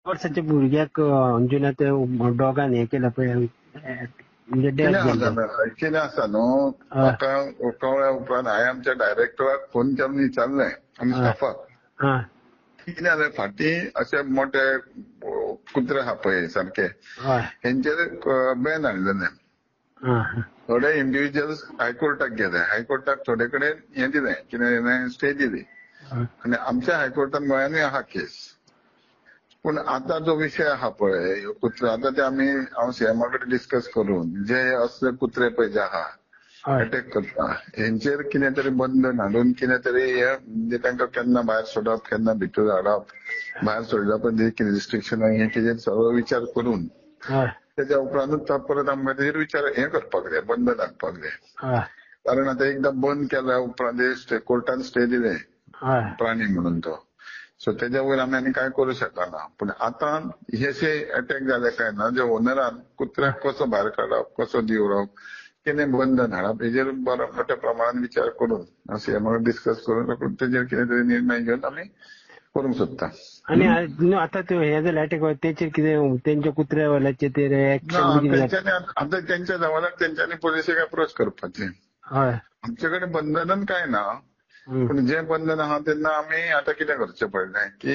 वर्साच्या भुरग्याक अंजुना ते डॉगान हे केलं पळय म्हणजे डेथ गेल्लो. कितें आसा न्हू, म्हाका कळ्ळ्या उपरांत हांवें आमच्या डायरेक्टराक फोन केल्लो विचारलें आनी स्टाफाक कितें जालें फाटीं अशे मोठे कुत्रे आहा पळय सारके हेंचेर बॅन हाडलेलें. थोडे इंडिव्हिज्युअल्स हायकोर्टाक गेले, हायकोर्टाक थोडे कडेन हें दिलें कितें स्टे दिली आनी आमच्या हायकोर्टान गोंयांनूय आहा केस. पूण आता जो विषय आहा पळय कुत्रे, आता ते आमी हांव सीएमा कडेन डिस्कस करून जे असले कुत्रे पळय जे आहा अटॅक करता हेंचेर कितें तरी बंधन हाडून कितें तरी म्हणजे तांकां केन्ना भायर सोडप केन्ना भितर हाडप, भायर सोडल्या पयलीं कितें रिस्ट्रिक्शन हें कितें सगळो विचार करून त्याच्या उपरांतूच परत आमकां तेजेर विचार हें करपाक जाय, बंधन हाडपाक जाय. कारण आता एकदां बंद केल्या उपरांत कोर्टान स्टे दिले प्राणी म्हणून तो, सो तेज्या वयर आमी आनी काय करूं शकना. पूण आता हेशे अटॅक जाले काय ना जे ओनरान कुत्र्याक कसो भायर काडप, कसो दिवरप, कितें बंधन हाडप हेजेर बरो मोठ्या प्रमाणात विचार करून सीएमा डिस्कस करून तेजेर कितें तरी निर्णय घेवन आमी करूंक सोदता. आणि आता हे जालें अटॅक तेचेर कितें तेंच्या कुत्र्या वाल्याचेर ते एक्शन आता त्यांच्या जवानाक तेंच्यांनी पुलिसेक अप्रोच करपाचें. आमचे कडेन बंधनन काय ना, पूण जे बंधन आहा तेन्ना आमी आता कितें करचें पडलें की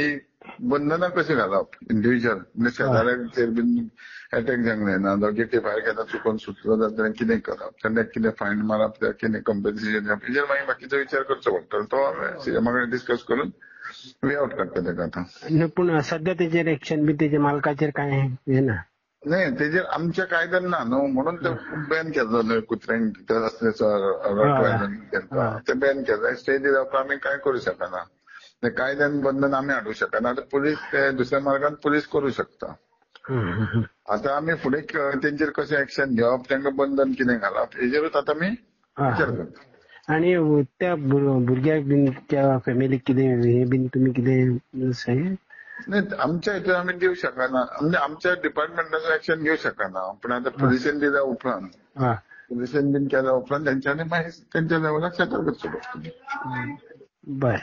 बंधनां कशी घालप इंडिव्हिज्युअल म्हणजे शेजाऱ्याचेर बीन अटॅक जावंक ना, जावं गेटी भायर केन्ना चुकून सुटलो जाल्यार कितें करप, तेन्ना कितें फायन मारप, कितें कंपेन्सेशन दिवप हेजेर मागीर बाकीचो विचार करचो पडटलो. तो सीएमा कडेन डिस्कस करून वे आउट काडटा तेका आता. पूण सध्या तेजेर एक्शन बी तेच्या मालकाचेर काय हे ना? नाही, तेजेर आमच्या कायद्यान ना न्हू, म्हणून ते बॅन केल्लो कुत्र्यांक ते बॅन केलं. स्टे दिल्या उपरांत आमी काय करूं शकना, ते कायद्यान बंधन आमी हाडूं शकना. आता पुलीस ते दुसऱ्या मार्गान पुलीस करूं शकता. आता आमी फुडें तेंचेर कशें एक्शन घेवप, तांकां बंधन कितें घालप हेजेरूच आता आमी विचार करता. आणि त्या भुरग्याक बीन त्या फॅमिलीक कितें हे बीन तुमी कितें नाही, आमच्या हितून आमी दिवं शकना, म्हणजे आमच्या डिपार्टमेंटाचो एक्शन घेवं शकना. पण आता पुलिसेन दिल्या उपरांत पुलिसेन बीन केल्या उपरांत तेंच्यांनी मागीर तेंच्या लेवलाक सेटल करचो पडटलें. बरें.